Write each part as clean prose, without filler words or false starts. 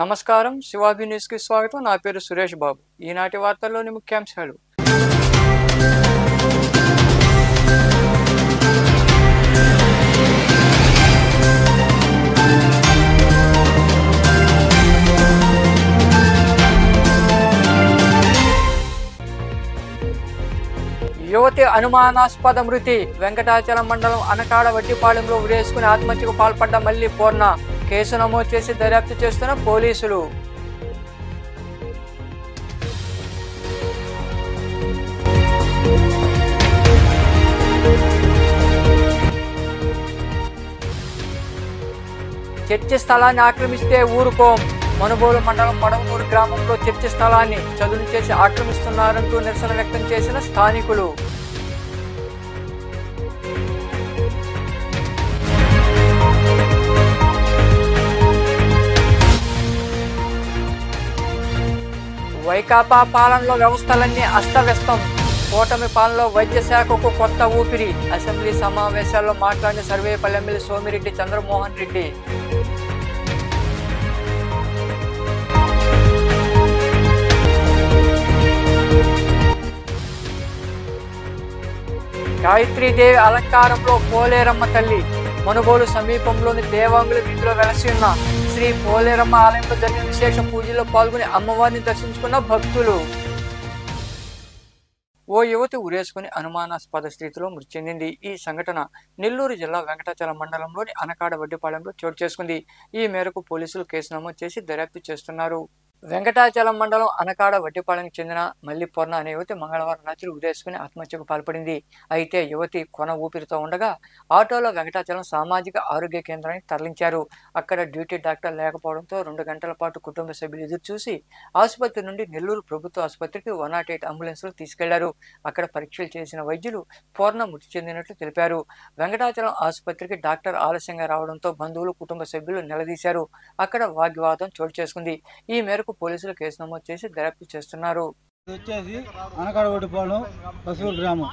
నమస్కారం శివాభి న్యూస్ కి స్వాగతం. నా పేరు సురేష్ బాబు. ఈనాటి వార్తల్లోని ముఖ్యాంశాలు. యువతి అనుమానాస్పద మృతి. వెంకటాచలం మండలం అనకాడ వడ్డిపాళెంలో ఉరేసుకుని ఆత్మహత్యకు పాల్పడ్డ మల్లి పూర్ణ. కేసు నమోదు చేసి దర్యాప్తు చేస్తున్న పోలీసులు. చర్చి స్థలాన్ని ఆక్రమిస్తే ఊరుకోం. మనుబోలు మండలం మడవనూరు గ్రామంలో చర్చి స్థలాన్ని చదును చేసి ఆక్రమిస్తున్నారంటూ నిరసన వ్యక్తం చేసిన స్థానికులు. వైకాపా పాలనలో వ్యవస్థలన్నీ అస్తవ్యస్తం. కూటమి పాలనలో వైద్య శాఖకు కొత్త ఊపిరి. అసెంబ్లీ సమావేశాల్లో మాట్లాడిన సర్వేపల్లి ఎమ్మెల్యే సోమిరెడ్డి చంద్రమోహన్ రెడ్డి. గాయత్రీదేవి అలంకారంలో పోలేరమ్మ తల్లి. మనుబోలు సమీపంలోని దేవాంగుల వీధిలో వెలసి ఉన్న శ్రీ పోలేరమ్మ ఆలయంలో జరిగిన విశేష పూజల్లో పాల్గొని అమ్మవారిని దర్శించుకున్న భక్తులు. ఓ యువతి ఉరేసుకుని అనుమానాస్పద స్థితిలో మృతి చెందింది. ఈ సంఘటన నెల్లూరు జిల్లా వెంకటాచలం మండలంలోని అనకాడ వడ్డిపాళెంలో చోటు చేసుకుంది. ఈ మేరకు పోలీసులు కేసు నమోదు చేసి దర్యాప్తు చేస్తున్నారు. వెంకటాచలం మండలం అనకాడ వడ్డిపాళెంకి చెందిన మల్లి పూర్ణ అనే యువతి మంగళవారం రాత్రి ఉరేసుకుని ఆత్మహత్యకు పాల్పడింది. అయితే యువతి కొన ఊపిరితో ఉండగా ఆటోలో వెంకటాచలం సామాజిక ఆరోగ్య కేంద్రానికి తరలించారు. అక్కడ డ్యూటీ డాక్టర్ లేకపోవడంతో 2 గంటల పాటు కుటుంబ సభ్యులు ఎదురు చూసి ఆసుపత్రి నుండి నెల్లూరు ప్రభుత్వ ఆసుపత్రికి 108 అంబులెన్స్లో తీసుకెళ్లారు. అక్కడ పరీక్షలు చేసిన వైద్యులు పూర్ణ మృతి చెందినట్లు తెలిపారు. వెంకటాచలం ఆసుపత్రికి డాక్టర్ ఆలస్యంగా రావడంతో బంధువులు కుటుంబ సభ్యులు నిలదీశారు. అక్కడ వాగ్వాదం చోటు చేసుకుంది. ఈ మేరకు పోలీసులు కేసు నమోదు చేసి దర్యాప్తు చేస్తున్నారు. వచ్చేసి అనకాడ వడ్డిపాళెం పశువుల గ్రామం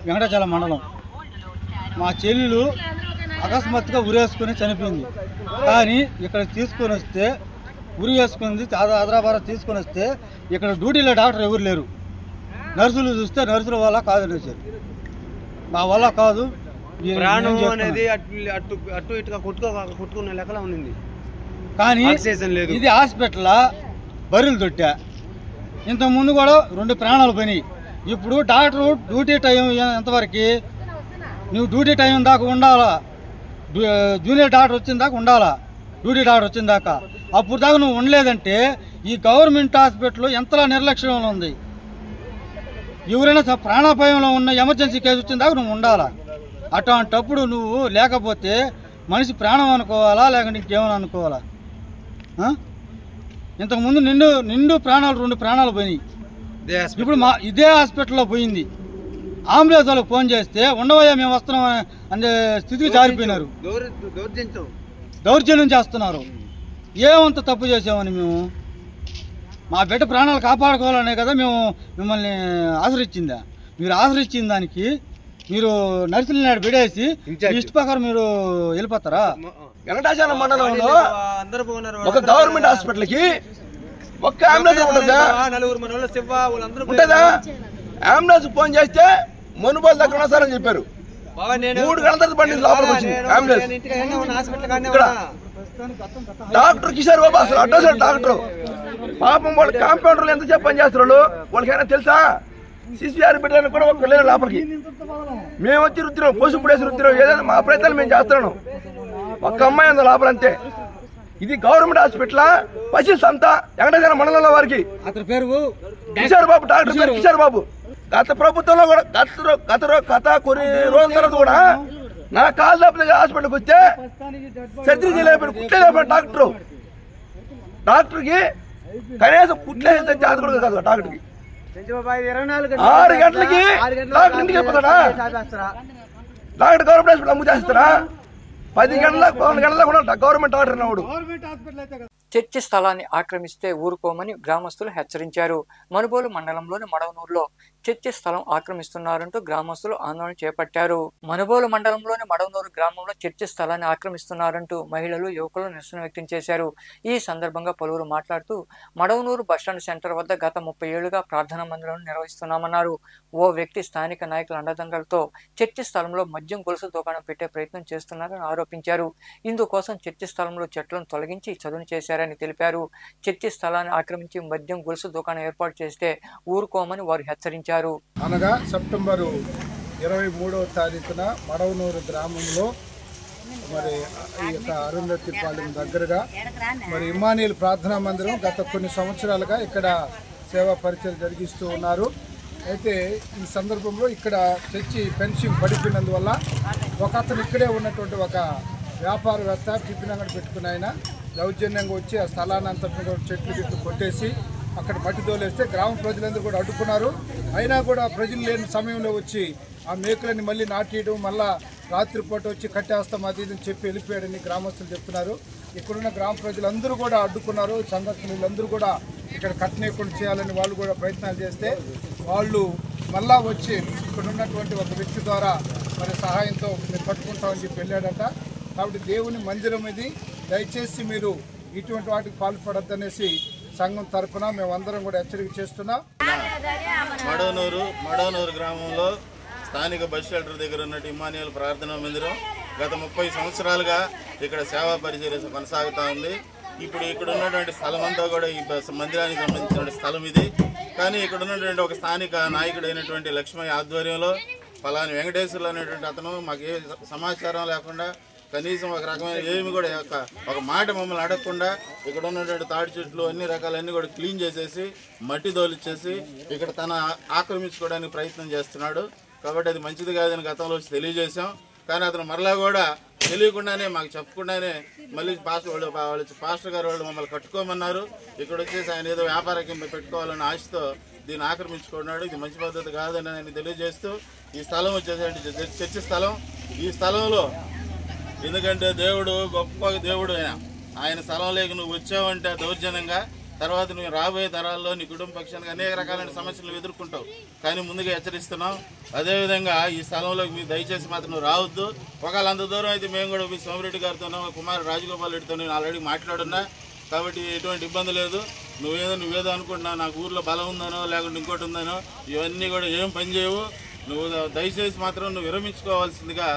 వెంకటాచలం మండలం. మా చెల్లెలు అకస్మాత్తుగా ఉరేసుకుని చనిపోయింది. కానీ ఇక్కడ తీసుకొని వస్తే ఉరి వేసుకుంది హైదరాబాద్ తీసుకొని వస్తే ఇక్కడ డ్యూటీలో డాక్టర్ ఎవరు లేరు. నర్సులు చూస్తే నర్సుల వల్ల కాదని వచ్చారు. మా వల్ల కాదు అనేది అటు ఇటుగా కొట్టుకునే లెక్కలా ఉంది. కానీ ఇది హాస్పిటల్ బర్రెలు దొట్టా. ఇంతకుముందు కూడా 2 ప్రాణాలు పోయినాయి. ఇప్పుడు డాక్టర్ డ్యూటీ టైం ఎంతవరకు? నువ్వు డ్యూటీ టైం దాకా ఉండాలా. జూనియర్ డాక్టర్ వచ్చిన దాకా ఉండాలా. డ్యూటీ డాక్టర్ వచ్చిన దాకా. అప్పుడు దాకా నువ్వు ఉండలేదంటే ఈ గవర్నమెంట్ హాస్పిటల్ ఎంతలా నిర్లక్ష్యంలో ఉంది. ఎవరైనా ప్రాణాపాయంలో ఉన్న ఎమర్జెన్సీ కేసు వచ్చిన దాకా నువ్వు ఉండాలా. అటువంటప్పుడు నువ్వు లేకపోతే మనిషి ప్రాణం అనుకోవాలా లేకుంటే ఇంకేమైనా అనుకోవాలా? ఇంతకుముందు నిండు ప్రాణాలు 2 ప్రాణాలు పోయినాయి. ఇప్పుడు ఇదే హాస్పిటల్లో పోయింది. అంబులెన్స్ వాళ్ళకి ఫోన్ చేస్తే ఉండవయ్యా మేము వస్తున్నాం అనే స్థితికి జారిపోయినారు. దౌర్జన్యం చేస్తున్నారు. ఏమంత తప్పు చేసామని మేము మా బిడ్డ ప్రాణాలు కాపాడుకోవాలనే కదా మేము మిమ్మల్ని ఆశ్రయించిందా? మీరు ఆశ్రయించిన దానికి మీరు నర్సులు నాడు పెడేసి ఇష్ట ప్రకారం మీరు వెళ్ళిపోతారా? వెంకటాచలం మండలంలో ఒక గవర్నమెంట్ హాస్పిటల్ కి ఒక్క అంబులెన్స్ ఉంటుందా? అంబులెన్స్ ఫోన్ చేస్తే మనుబోలు దగ్గర ఉన్నా సార్ అని చెప్పారు. 3 గంటల తర్వాత బండి లోపలికి వచ్చింది అంబులెన్స్. డాక్టర్ కిషోర్ బాబు అసలు అడ్రస్ డాక్టర్ పాపం వాళ్ళు కాంపౌండర్లు ఎంతసేపు పని చేస్తున్నారు వాళ్ళకైనా తెలుసా? సిసిఆర్ పెట్టడానికి కూడా ఒక లేరు లోపలికి. మేము వచ్చి రుద్దినాం, పసుపు పడేసి రుద్దినాం. ఏదైనా మా ప్రయత్నాలు మేము చేస్తున్నాం. ఒక్క అమ్మాయి ఉంది లోపల అంతే. ఇది గవర్నమెంట్ హాస్పిటల్ పశు సంత వెంకటేశ్వర మండలంలో వారికి అతని పేరు కిషోర్ బాబు. డాక్టర్ పేరు కిషోర్ బాబు. గత ప్రభుత్వంలో కూడా గత కొన్ని రోజుల తర్వాత కూడా నా కాలు దగ్గర హాస్పిటల్కి వస్తే సర్జరీ చేయలేకపోయిన కుట్లేకపోయిన డాక్టర్కి కనీసం కుట్లేసే జాతి కూడా కాదు. డాక్టర్కి 6 గంటలకి డాక్టర్ ఇంటికి వెళ్ళిపోతాడా? డాక్టర్ గవర్నమెంట్ హాస్పిటల్ అమ్ము చేస్తారా? 10 గంటలకు 11 గంటలకు కూడా గవర్నమెంట్ డాక్టర్ అన్నాడు. చర్చి స్థలాన్ని ఆక్రమిస్తే ఊరుకోమని గ్రామస్తులు హెచ్చరించారు. మనుబోలు మండలంలోని మడవనూరులో చర్చి స్థలం ఆక్రమిస్తున్నారంటూ గ్రామస్తులు ఆందోళన చేపట్టారు. మనుబోలు మండలంలోని మడవనూరు గ్రామంలో చర్చి స్థలాన్ని ఆక్రమిస్తున్నారంటూ మహిళలు, యువకులు నిరసన వ్యక్తం చేశారు. ఈ సందర్భంగా పలువురు మాట్లాడుతూ మడవనూరు బస్టాండ్ సెంటర్ వద్ద గత 30 ఏళ్లుగా ప్రార్థనా మందిరం నిర్వహిస్తున్నామన్నారు. ఓ వ్యక్తి స్థానిక నాయకుల అండదండలతో చర్చి స్థలంలో మద్యం గొలుసు దుకాణం పెట్టే ప్రయత్నం చేస్తున్నారని ఆరోపించారు. ఇందుకోసం చర్చి స్థలంలో చెట్లను తొలగించి చదును చేశారని తెలిపారు. చర్చి స్థలాన్ని ఆక్రమించి మద్యం గొలుసు దుకాణం ఏర్పాటు చేస్తే ఊరుకోమని వారు హెచ్చరించారు. అనగా సెప్టెంబరు 23వ తారీఖున మడవనూరు గ్రామంలో మరి ఈ యొక్క అరుంధతిపాలెం దగ్గరగా మరి ఇమ్మానియల్ ప్రార్థనా మందిరం గత కొన్ని సంవత్సరాలుగా ఇక్కడ సేవా పరిచయం జరిగిస్తూ ఉన్నారు. అయితే ఈ సందర్భంలో ఇక్కడ చర్చి ఫెన్సింగ్ పడిపోయినందువల్ల ఒక అతను ఇక్కడే ఉన్నటువంటి ఒక వ్యాపారవేత్త టిఫిన్ అంగడి పెట్టుకుని ఆయన దౌర్జన్యంగా వచ్చి ఆ స్థలాన్ని అంతటి చెట్లు గిట్లు కొట్టేసి అక్కడ మట్టి తోలేస్తే గ్రామ ప్రజలందరూ కూడా అడ్డుకున్నారు. అయినా కూడా ప్రజలు లేని సమయంలో వచ్చి ఆ మేకులని మళ్ళీ నాటియడం, మళ్ళా రాత్రిపూట వచ్చి కట్టేస్తాం అది ఇది చెప్పి వెళ్ళిపోయాడని గ్రామస్తులు చెప్తున్నారు. ఇక్కడున్న గ్రామ ప్రజలందరూ కూడా అడ్డుకున్నారు. సందర్శకులందరూ కూడా ఇక్కడ కట్టనీయకుండా చేయాలని వాళ్ళు కూడా ప్రయత్నాలు చేస్తే వాళ్ళు మళ్ళా వచ్చి ఇక్కడ ఉన్నటువంటి ఒక వ్యక్తి ద్వారా మరి సహాయంతో మేము పట్టుకుంటామని చెప్పి వెళ్ళాడట. కాబట్టి దేవుని మందిరం ఇది, దయచేసి మీరు ఇటువంటి వాటికి పాల్పడద్దనేసి సంఘం తరఫున మేమందరం కూడా హెచ్చరిక చేస్తున్నాం. మడవనూరు గ్రామంలో స్థానిక బస్ షెల్టర్ దగ్గర ఉన్న ఇమ్మానియల్ ప్రార్థనా మందిరం గత 30 సంవత్సరాలుగా ఇక్కడ సేవా పరిచర్య కొనసాగుతూ ఉంది. ఇప్పుడు ఇక్కడ ఉన్నటువంటి స్థలం అంతా కూడా ఈ మందిరానికి సంబంధించిన స్థలం ఇది. కానీ ఇక్కడ ఉన్నటువంటి ఒక స్థానిక నాయకుడైనటువంటి లక్ష్మయ్య ఆధ్వర్యంలో పలాని వెంకటేశ్వర్లు అనేటువంటి అతను మాకు ఏ సమాచారం లేకుండా కనీసం ఒక రకమైన ఏమి కూడా ఒక మాట మమ్మల్ని అడగకుండా ఇక్కడ ఉన్నటువంటి తాడి చెట్లు అన్ని రకాలన్నీ కూడా క్లీన్ చేసేసి మట్టి దోలిచ్చేసి ఇక్కడ తన ఆక్రమించుకోవడానికి ప్రయత్నం చేస్తున్నాడు. కాబట్టి అది మంచిది కాదని గతంలో వచ్చి తెలియజేశాం. కానీ అతను మరలా కూడా తెలియకుండానే మాకు చెప్పకుండానే మళ్ళీ పాస్టర్ గారు వాళ్ళు మమ్మల్ని కట్టుకోమన్నారు. ఇక్కడ వచ్చేసి ఆయన ఏదో వ్యాపారం పెట్టుకోవాలన్న ఆశతో దీన్ని ఆక్రమించుకున్నాడు. ఇది మంచి పద్ధతి కాదని నేను తెలియజేస్తూ ఈ స్థలం వచ్చేసి చర్చి స్థలం. ఈ స్థలంలో ఎందుకంటే దేవుడు గొప్ప దేవుడు ఆయన స్థలంలోకి నువ్వు వచ్చావంటే దౌర్జన్యంగా తర్వాత నువ్వు రాబోయే తరాల్లో నీ కుటుంబ పక్షానికి అనేక రకాలైన సమస్యలు ఎదుర్కొంటావు. కానీ ముందుగా హెచ్చరిస్తున్నాం. అదేవిధంగా ఈ స్థలంలోకి మీరు దయచేసి మాత్రం నువ్వు రావద్దు. ఒకవేళ అంత దూరం అయితే మేము కూడా మీ సోమిరెడ్డి గారితోనో కుమార్ రాజగోపాల్ రెడ్డితో నేను ఆల్రెడీ మాట్లాడున్నా. కాబట్టి ఎటువంటి ఇబ్బంది లేదు. నువ్వేదో అనుకుంటున్నావు నాకు ఊర్లో బలం ఉందనో లేకుంటే ఇంకోటి ఉందనో ఇవన్నీ కూడా ఏం పనిచేయవు. నువ్వు దయచేసి మాత్రం నువ్వు విరమించుకోవాల్సిందిగా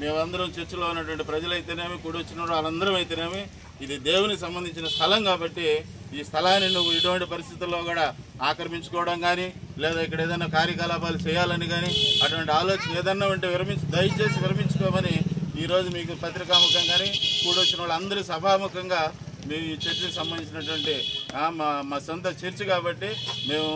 మేమందరం చర్చిలో ఉన్నటువంటి ప్రజలైతేనేమి కూడి వచ్చిన వాళ్ళందరం అయితేనేమి ఇది దేవునికి సంబంధించిన స్థలం కాబట్టి ఈ స్థలాన్ని నువ్వు ఇటువంటి పరిస్థితుల్లో కూడా ఆక్రమించుకోవడం కానీ లేదా ఇక్కడ ఏదైనా కార్యకలాపాలు చేయాలని కానీ అటువంటి ఆలోచన ఏదన్నా ఉంటే దయచేసి విరమించుకోమని ఈరోజు మీకు పత్రికాముఖంగానే కూడొచ్చిన వాళ్ళందరూ సభాముఖంగా మీ చర్చికి సంబంధించినటువంటి మా సొంత చర్చి కాబట్టి మేము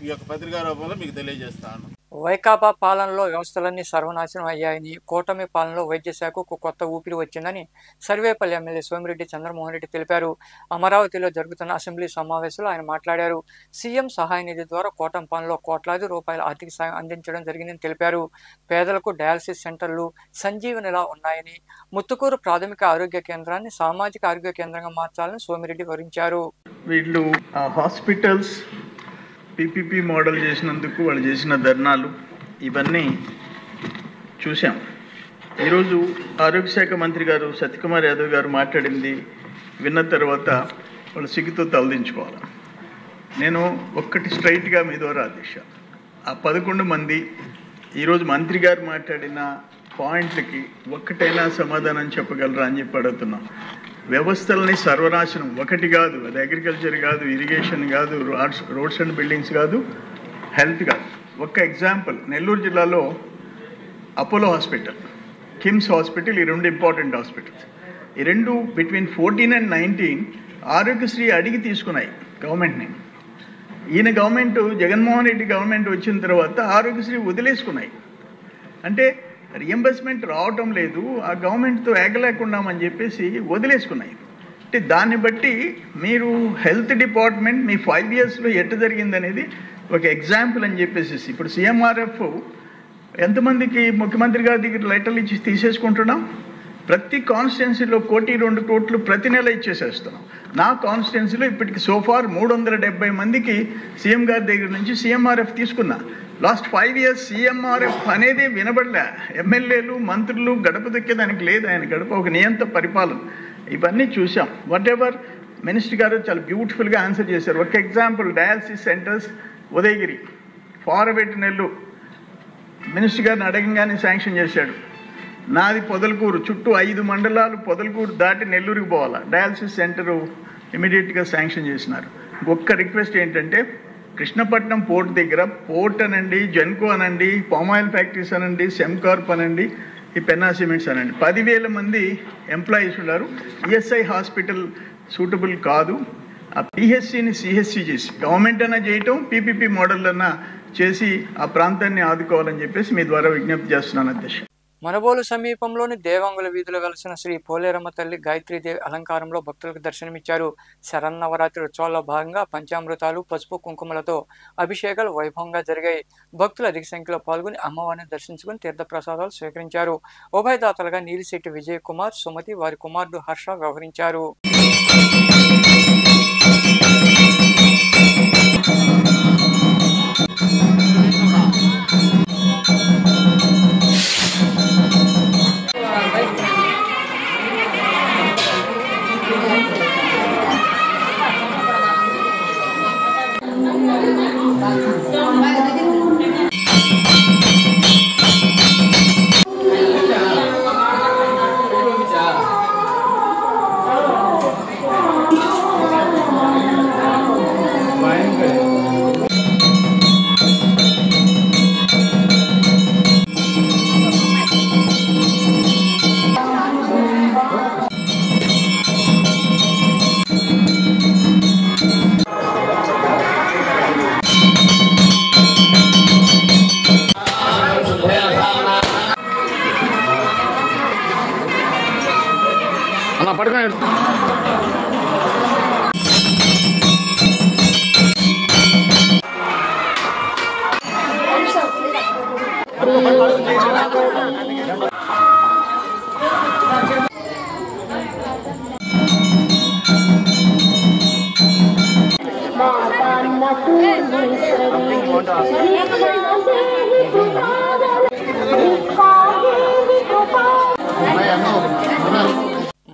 ఈ యొక్క పత్రికా రూపంలో మీకు తెలియజేస్తాను. వైకాపా పాలనలో వ్యవస్థలన్నీ సర్వనాశనం అయ్యాయని, కూటమి పాలనలో వైద్య శాఖకు కొత్త ఊపిరి వచ్చిందని సర్వేపల్లి ఎమ్మెల్యే సోమిరెడ్డి చంద్రమోహన్ రెడ్డి తెలిపారు. అమరావతిలో జరుగుతున్న అసెంబ్లీ సమావేశంలో ఆయన మాట్లాడారు. సీఎం సహాయ నిధి ద్వారా కూటమి పాలనలో కోట్లాది రూపాయల ఆర్థిక సాయం అందించడం జరిగిందని తెలిపారు. పేదలకు డయాలసిస్ సెంటర్లు సంజీవనిలా ఉన్నాయని, ముత్తుకూరు ప్రాథమిక ఆరోగ్య కేంద్రాన్ని సామాజిక ఆరోగ్య కేంద్రంగా మార్చాలని సోమిరెడ్డి వివరించారు. వీళ్ళు హాస్పిటల్స్ పీపీపీ మోడల్ చేసినందుకు వాళ్ళు చేసిన ధర్నాలు ఇవన్నీ చూసాం. ఈరోజు ఆరోగ్య శాఖ మంత్రి గారు సత్యకుమార్ యాదవ్ గారు మాట్లాడింది విన్న తర్వాత వాళ్ళు సిగ్గుతో తలదించుకోవాలి. నేను ఒక్కటి స్ట్రైట్గా మీ ద్వారా అధ్యక్ష, ఆ 11 మంది ఈరోజు మంత్రి గారు మాట్లాడిన పాయింట్లకి ఒక్కటైనా సమాధానం చెప్పగలరా అని చెప్పి అడుగుతున్నాం. వ్యవస్థలని సర్వనాశనం ఒకటి కాదు, అది అగ్రికల్చర్ కాదు, ఇరిగేషన్ కాదు, రోడ్స్ అండ్ బిల్డింగ్స్ కాదు, హెల్త్ కాదు. ఒక్క ఎగ్జాంపుల్, నెల్లూరు జిల్లాలో అపోలో హాస్పిటల్, కిమ్స్ హాస్పిటల్, ఈ 2 ఇంపార్టెంట్ హాస్పిటల్స్. ఈ 2 బిట్వీన్ 14 and 19 ఆరోగ్యశ్రీ అడిగి తీసుకున్నాయి గవర్నమెంట్ని. ఈయన గవర్నమెంట్, జగన్మోహన్ రెడ్డి గవర్నమెంట్ వచ్చిన తర్వాత ఆరోగ్యశ్రీ వదిలేసుకున్నాయి. అంటే రియంబర్స్మెంట్ రావటం లేదు, ఆ గవర్నమెంట్తో ఏగలేకున్నామని చెప్పేసి వదిలేసుకున్నాయి. అంటే దాన్ని బట్టి మీరు హెల్త్ డిపార్ట్మెంట్ మీ 5 yearsలో ఎట్ట జరిగిందనేది ఒక ఎగ్జాంపుల్ అని చెప్పేసి. ఇప్పుడు సీఎంఆర్ఎఫ్ ఎంతమందికి ముఖ్యమంత్రి గారి దగ్గర లెటర్లు ఇచ్చి తీసేసుకుంటున్నాం? ప్రతి కాన్స్టిట్యున్సీలో 1-2 కోట్లు ప్రతి నెల ఇచ్చేసేస్తున్నాం. నా కాన్స్టిట్యున్సీలో ఇప్పటికి సోఫార్ 370 మందికి సీఎం గారి దగ్గర నుంచి సీఎంఆర్ఎఫ్ తీసుకున్నా. లాస్ట్ 5 years సీఎంఆర్ఎఫ్ అనేది వినబడలే. ఎమ్మెల్యేలు మంత్రులు గడప దొక్కేదానికి లేదు. ఆయన గడప ఒక నియంత పరిపాలన. ఇవన్నీ చూసాం. వాట్ ఎవర్ మినిస్టర్ గారు చాలా బ్యూటిఫుల్గా ఆన్సర్ చేశారు. ఒక example, dialysis centres Udayagiri, forward Nellore minister గారిని అడగంగానే శాంక్షన్ చేశాడు. నాది పొదలకూరు, చుట్టూ 5 మండలాలు పొదలకూరు దాటి నెల్లూరుకి పోవాలా. డయాలసిస్ సెంటరు ఇమీడియట్గా శాంక్షన్ చేసినారు. ఒక్క రిక్వెస్ట్ ఏంటంటే, కృష్ణపట్నం పోర్ట్ దగ్గర పోర్ట్ అనండి, జెన్కో అనండి, పామాయిల్ ఫ్యాక్టరీస్ అనండి, సెమ్కార్ప్ అనండి, ఈ పెన్నా సిమెంట్స్ అనండి, 10,000 మంది ఎంప్లాయీస్ ఉన్నారు. ఈఎస్ఐ హాస్పిటల్ సూటబుల్ కాదు. ఆ పిహెచ్సిని సిహెచ్సి చేసి గవర్నమెంట్ అన్నా చేయటం, పీపీపీ మోడల్ అన్నా చేసి ఆ ప్రాంతాన్ని ఆదుకోవాలని చెప్పేసి మీ ద్వారా విజ్ఞప్తి చేస్తున్నాను అధ్యక్ష. మనబోలు సమీపంలోని దేవాంగుల వీధిలో వెలసిన శ్రీ పోలేరమ్మ తల్లి గాయత్రీదేవి అలంకారంలో భక్తులకు దర్శనమిచ్చారు. శరన్నవరాత్రి ఉత్సవాల్లో భాగంగా పంచామృతాలు, పసుపు కుంకుమలతో అభిషేకాలు వైభవంగా జరిగాయి. భక్తులు అధిక సంఖ్యలో పాల్గొని అమ్మవారిని దర్శించుకుని తీర్థప్రసాదాలు స్వీకరించారు. ఉభయదాతలుగా నీలిశెట్టి విజయ్ కుమార్, సుమతి, వారి కుమారుడు హర్ష వ్యవహరించారు.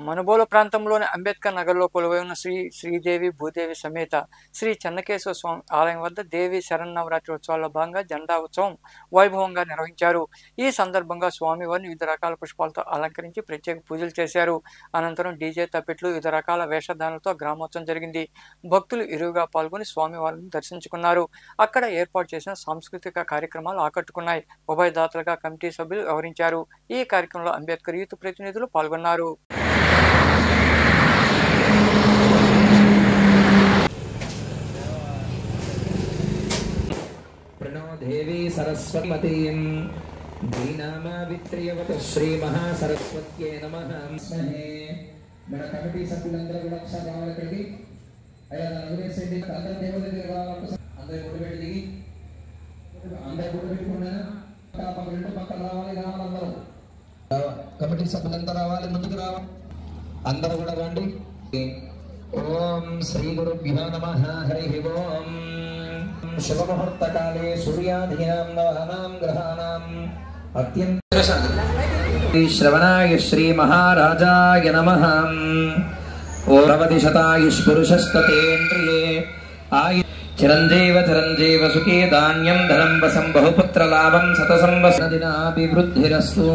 మనుబోలు ప్రాంతంలోని అంబేద్కర్ నగర్లో కొలువై ఉన్న శ్రీ శ్రీదేవి భూదేవి సమేత శ్రీ చెన్నకేశ్వర స్వామి ఆలయం వద్ద దేవి శరన్నవరాత్రి ఉత్సవాల్లో భాగంగా జెండా ఉత్సవం వైభవంగా నిర్వహించారు. ఈ సందర్భంగా స్వామివారిని వివిధ రకాల పుష్పాలతో అలంకరించి ప్రత్యేక పూజలు చేశారు. అనంతరం డీజే తప్పెట్లు, వివిధ రకాల వేషధానులతో గ్రామోత్సవం జరిగింది. భక్తులు ఇరువుగా పాల్గొని స్వామివారిని దర్శించుకున్నారు. అక్కడ ఏర్పాటు చేసిన సాంస్కృతిక కార్యక్రమాలు ఆకట్టుకున్నాయి. ఉభయదాతలుగా కమిటీ సభ్యులు వ్యవహరించారు. ఈ కార్యక్రమంలో అంబేద్కర్ యూత్ ప్రతినిధులు పాల్గొన్నారు. దేవి సరస్వతీం దీనామావిత్రియవత శ్రీ మహాసరస్వత్యై నమః. మన కమిటీ సభ్యులందరూ కూడా ఒకసారి రావాలి ఇక్కడికి. అయ్యా నలుగురేసేది అందరూ దేవుడి దగ్గర రావాలి. అందరూ గుడి పెట్టి దిగి అందరూ గుడి పెట్టుకున్నాను. రెండు పక్కన రావాలి. అందరూ కమిటీ సభ్యులంతా రావాలి, ముందుకు రావాలి. అందరూ కూడా రండి. ఓం శ్రీ గురుభ్యో నమః. హరి ఓం. శుభముహూర్తకాలే సూర్యాధీనాం నవనాం గ్రహాణాం అత్యంత శ్రవణాయ శ్రీ మహారాజాయ నమః. ఓం రవతిశతాయుష్పురుషస్తతేంద్రియే ఆయు చిరంజీవ చిరంజీవ సుఖే ధాన్యం ధనం వసం బహుపుత్ర లాభం శతసం వసదినాభివృద్ధిరస్తు.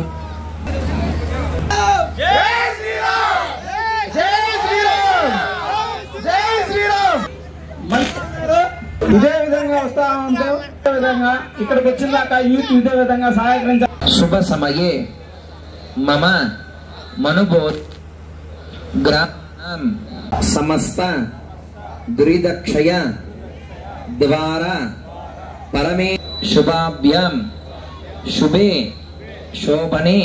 ఇదే విధంగా వస్తా ఉంటాం. ఇదే విధంగా ఇక్కడికి వచ్చిందాక యూత్ ఇదే విధంగా సహకరించాలి. శుభ సమయే మమ మనుబో గ్రామం సమస్త దురిదక్షయ ద్వారా పరమే శుభాభ్యాం శుభే శోభనే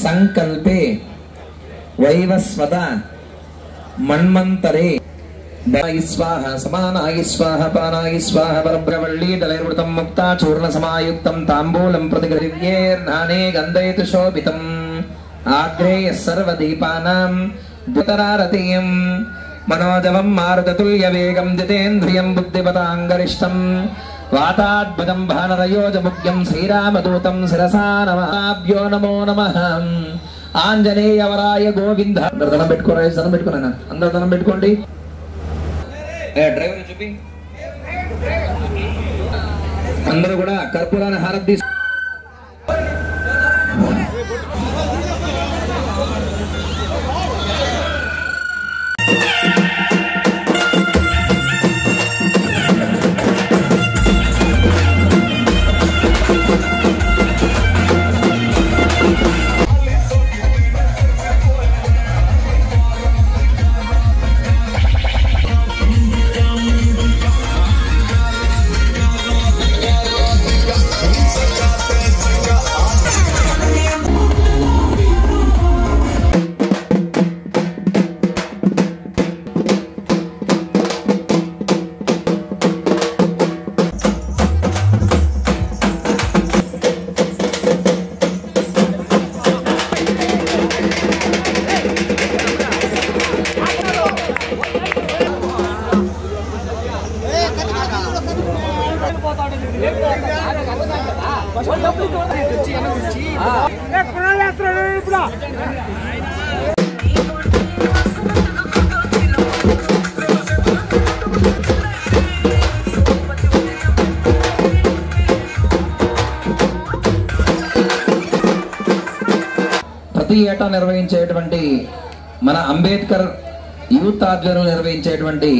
సంకల్పే వైవస్వత మన్మంతరే स्वाहा समानाय स्वाहा पानाय स्वाहा परब्रवल्ली दलैर्वृतं मुक्ता चूर्ण समायुक्तं ताम्बूलं प्रतिगृह्येर्नाने गन्धयतु शोभितम् आग्रेयः सर्वदीपानां द्युतरारतीयं मनोजवं मारुततुल्यवेगं जितेन्द्रियं बुद्धिपदाङ्गरिष्ठं वाताद्भुतं भानरयोजमुख्यं श्रीरामदूतं शिरसा नमाभ्यो नमो नमः ఆంజనేయవరాయ గోవింద. అందరూ దండం పెట్టుకోరా, దండం పెట్టుకున్నా, అందరూ దండం పెట్టుకోండి. డ్రైవర్ చూపి అందరూ కూడా కర్పూరాన్ని హారతి తీసు. ప్రతి ఏటా నిర్వహించేటువంటి మన అంబేద్కర్ యూత్ ఆధ్వర్యంలో నిర్వహించేటువంటి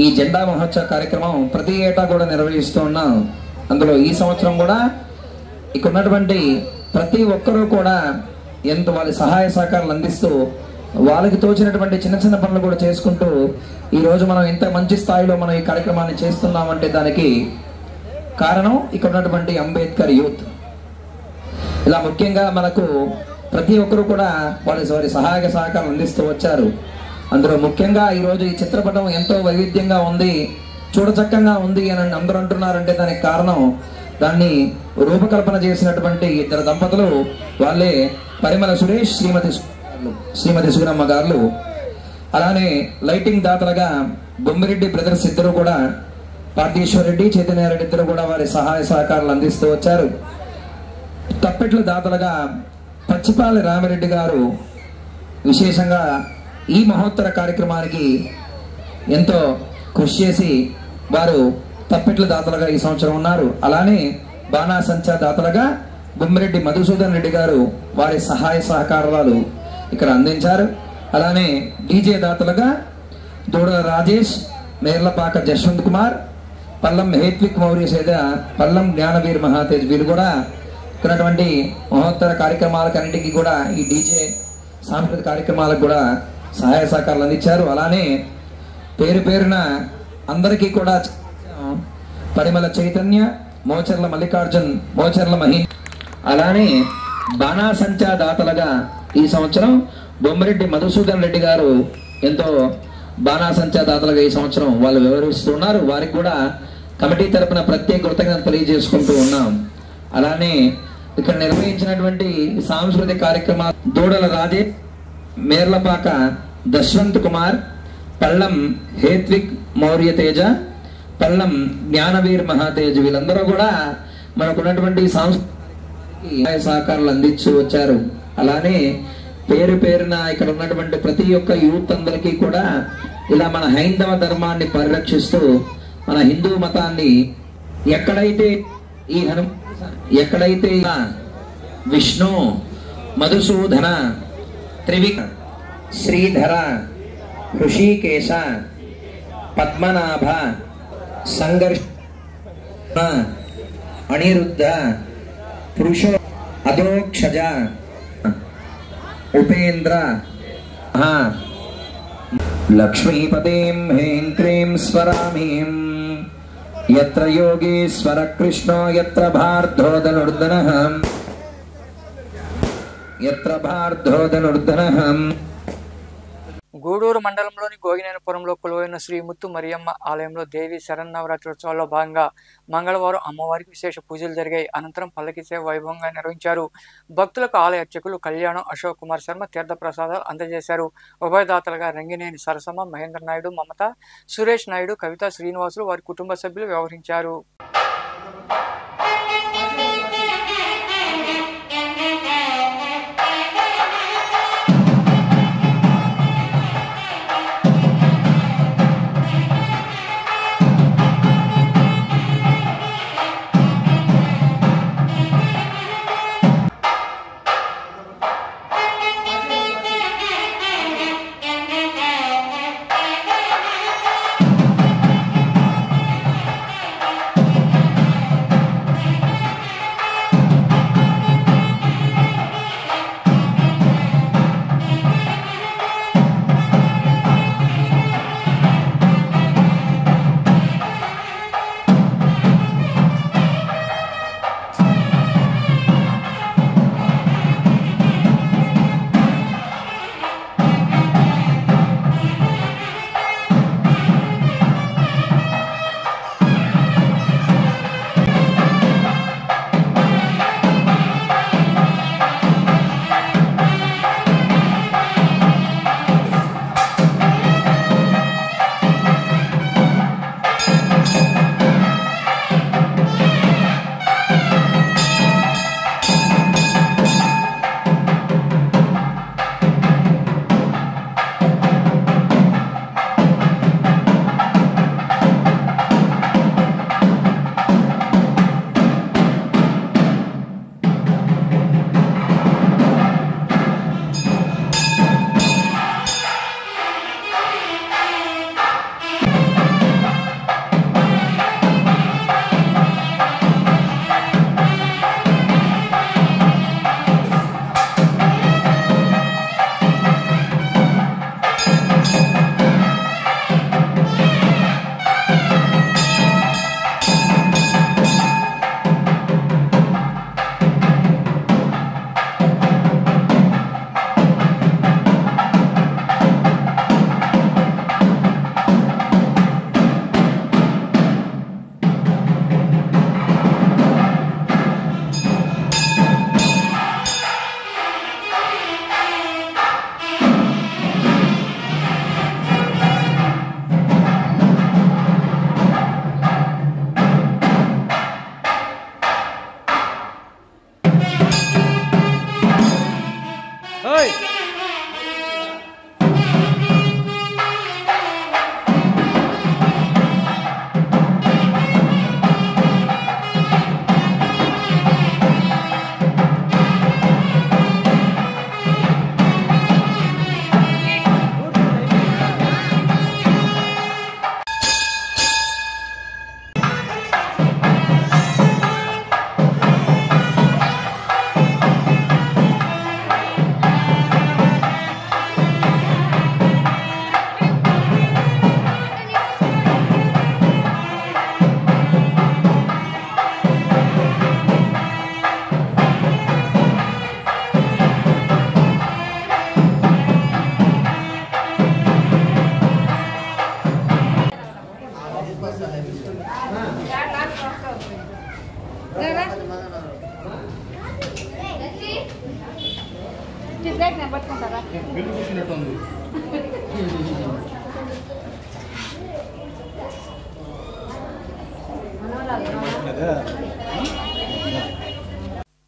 ఈ జెండా మహోత్సవ కార్యక్రమం ప్రతి ఏటా కూడా నిర్వహిస్తూ ఉన్నాం. అందులో ఈ సంవత్సరం కూడా ఇక్కడ ఉన్నటువంటి ప్రతి ఒక్కరూ కూడా ఎంతో వాళ్ళ సహాయ సహకారాలు అందిస్తూ వాళ్ళకి తోచినటువంటి చిన్న చిన్న పనులు కూడా చేసుకుంటూ ఈరోజు మనం ఇంత మంచి స్థాయిలో మనం ఈ కార్యక్రమాన్ని చేస్తున్నామంటే దానికి కారణం ఇక్కడ ఉన్నటువంటి అంబేద్కర్ యూత్. ఇలా ముఖ్యంగా మనకు ప్రతి ఒక్కరు కూడా వారి సహాయక సహకారం అందిస్తూ వచ్చారు. అందులో ముఖ్యంగా ఈరోజు ఈ చిత్రపటం ఎంతో వైవిధ్యంగా ఉంది, చూడచక్కంగా ఉంది అని అందరూ అంటున్నారంటే దానికి కారణం దాన్ని రూపకల్పన చేసినటువంటి ఇద్దరు దంపతులు. వాళ్ళే పరిమళ సురేష్, శ్రీమతి సుగుణమ్మ గారు. అలానే లైటింగ్ దాతలుగా బొమ్మిరెడ్డి బ్రదర్స్ ఇద్దరు కూడా, పార్థేశ్వర రెడ్డి, చైతన్యారెడ్డి ఇద్దరు కూడా వారి సహాయ సహకారాలు అందిస్తూ వచ్చారు. తప్పెట్ల దాతలుగా పచ్చిపాలి రామిరెడ్డి గారు విశేషంగా ఈ మహోత్తర కార్యక్రమానికి ఎంతో కృషి చేసి వారు తప్పెట్ల దాతలుగా ఈ సంవత్సరం ఉన్నారు. అలానే బాణాసంచా దాతలుగా బొమ్మిరెడ్డి మధుసూదన్ రెడ్డి గారు వారి సహాయ సహకారాలు ఇక్కడ అందించారు. అలానే డీజే దాతలుగా దూడల రాజేష్, మేర్లపాక జశ్వంత్ కుమార్, పల్లం హేత్విక్ మౌర్య సేద, పల్లం జ్ఞానవీర్ మహాతేజ్ వీరు కూడా ఇక్కడటువంటి మహోత్తర కార్యక్రమాలకన్నింటికి కూడా ఈ డీజే సాంస్కృతిక కార్యక్రమాలకు కూడా సహాయ సహకారాలు అందించారు. అలానే పేరు పేరున అందరికీ కూడా పరిమళ చైతన్య, మోచర్ల మల్లికార్జున్, మోచర్ల మహి, అలానే బాణాసంచా దాతలుగా ఈ సంవత్సరం బొమ్మిరెడ్డి మధుసూదన్ రెడ్డి గారు ఎంతో బాణాసంచా దాతలుగా ఈ సంవత్సరం వాళ్ళు వివరిస్తున్నారు. వారికి కూడా కమిటీ తరపున ప్రత్యేక కృతజ్ఞతలు తెలియజేసుకుంటూ ఉన్నాం. అలానే ఇక్కడ నిర్వహించినటువంటి సాంస్కృతిక కార్యక్రమాలు దూడల రాజే, మేర్లపాక దశ్వంత్ కుమార్, పల్లం హేత్విక్ మౌర్య తేజ, పల్లం జ్ఞానవీర్ మహాతేజ్ వీళ్ళందరూ కూడా మనకున్నటువంటి సాంస్కృతిక సహకారాలు అందించు వచ్చారు. అలానే పేరు పేరున ఇక్కడ ఉన్నటువంటి ప్రతి ఒక్క యూత్ అందరికీ కూడా ఇలా మన హైందవ ధర్మాన్ని పరిరక్షిస్తూ మన హిందూ మతాన్ని ఎక్కడైతే ఈ ఎక్కడైతే విష్ణు, మధుసూదన, త్రివిక్, శ్రీధర, ఋషికేశ, పద్మనాభ, సంఘర్ష, అనిరుద్ధ, పురుషో, అధోక్షజ, ఉపేంద్ర, లక్ష్మీపతిం హ్రీం క్రీం స్వరామీం యత్ర యోగీశ్వర కృష్ణో యత్ర భార్ధోదనుర్ధనః గూడూరు మండలంలోని గోగినేనపురంలో కొలువైన శ్రీ ముత్తు మరియమ్మ ఆలయంలో దేవి శరన్నవరాత్రోత్సవాల్లో భాగంగా మంగళవారం అమ్మవారికి విశేష పూజలు జరిగాయి. అనంతరం పల్లకి సేవ వైభవంగా నిర్వహించారు. భక్తులకు ఆలయ అర్చకులు కళ్యాణం అశోక్ కుమార్ శర్మ తీర్థ ప్రసాదాలు అందజేశారు. ఉభయదాతలుగా రంగినేని సరసమ్మ, మహేంద్ర నాయుడు, మమత, సురేష్ నాయుడు, కవిత, శ్రీనివాసులు వారి కుటుంబ సభ్యులు వ్యవహరించారు.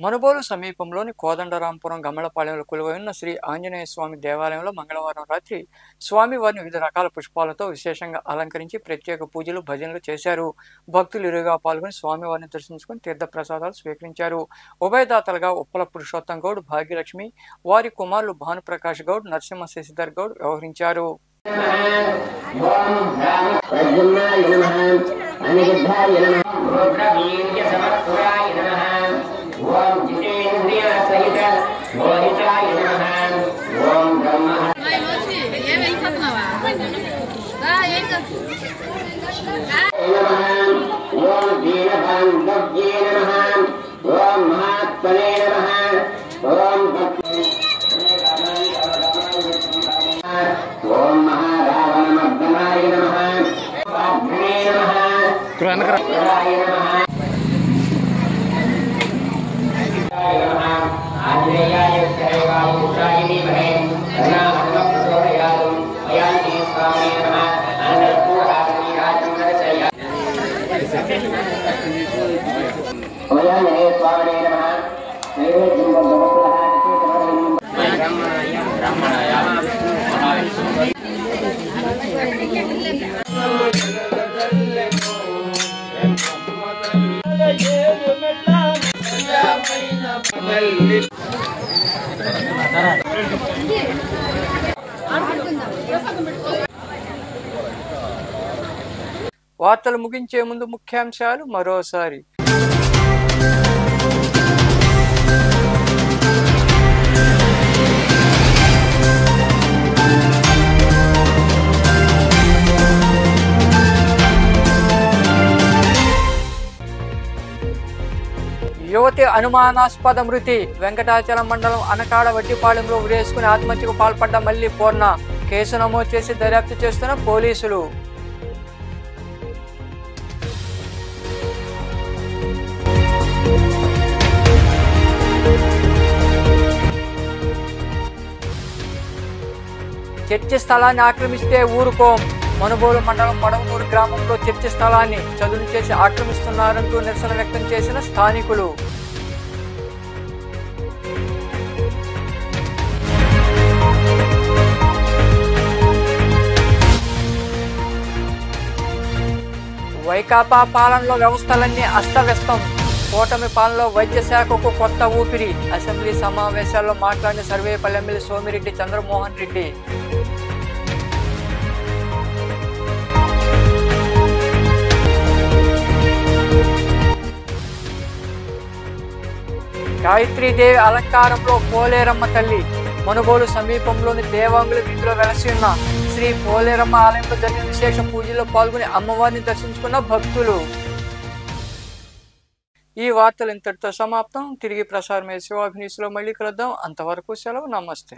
మనుబోలు సమీపంలోని కోదండరాంపురం గమలపాలెంలో కొలువైన శ్రీ ఆంజనేయ స్వామి దేవాలయంలో మంగళవారం రాత్రి స్వామివారిని వివిధ రకాల పుష్పాలతో విశేషంగా అలంకరించి ప్రత్యేక పూజలు భజనలు చేశారు. భక్తులు ఇరుగా పాల్గొని స్వామివారిని దర్శించుకుని తీర్థ ప్రసాదాలు స్వీకరించారు. ఉభయదాతలుగా ఉప్పల పురుషోత్తం గౌడ్, భాగ్యలక్ష్మి, వారి కుమారులు భానుప్రకాష్ గౌడ్, నరసింహ శశిధర్ గౌడ్ వ్యవహరించారు. ఓం జితేంద్రియ సహిత మోహితాయ నమః. ఓం బ్రహ్మ ఓం దీనబాంధవ్యే నమః. ఓం మహాత్మనే నమః. ఓం వార్తలు ముగించే ముందు ముఖ్యాంశాలు మరోసారి. యువతి అనుమానాస్పద మృతి. వెంకటాచలం మండలం అనకాడ వడ్డిపాలెంలో ఉరేసుకుని ఆత్మహత్యకు పాల్పడ్డ మల్లి పూర్ణ. కేసు నమోదు చేసి దర్యాప్తు చేస్తున్న పోలీసులు. చర్చి స్థలాన్ని ఆక్రమిస్తే ఊరుకోం. మనుబోలు మండలం మడవనూరు గ్రామంలో చర్చి స్థలాన్ని చదును చేసి ఆక్రమిస్తున్నారంటూ నిరసన వ్యక్తం చేసిన స్థానికులు. వైకాపా పాలనలో వ్యవస్థలన్నీ అస్తవ్యస్తం. కూటమి పాలనలో వైద్య శాఖకు కొత్త ఊపిరి. అసెంబ్లీ సమావేశాల్లో మాట్లాడిన సర్వేపల్లి ఎమ్మెల్యే సోమిరెడ్డి చంద్రమోహన్ రెడ్డి. గాయత్రీదేవి అలంకారంలో పోలేరమ్మ తల్లి. మనుబోలు సమీపంలోని దేవాంగుల వీధిలో వెలసి ఉన్న శ్రీ పోలేరమ్మ ఆలయంలో జరిగిన విశేష పూజల్లో పాల్గొని అమ్మవారిని దర్శించుకున్న భక్తులు. ఈ వార్తలు ఇంతటితో సమాప్తం. తిరిగి ప్రసారమయ్యే శివాభినీస్లో మళ్ళీ కలుద్దాం. అంతవరకు సెలవు. నమస్తే.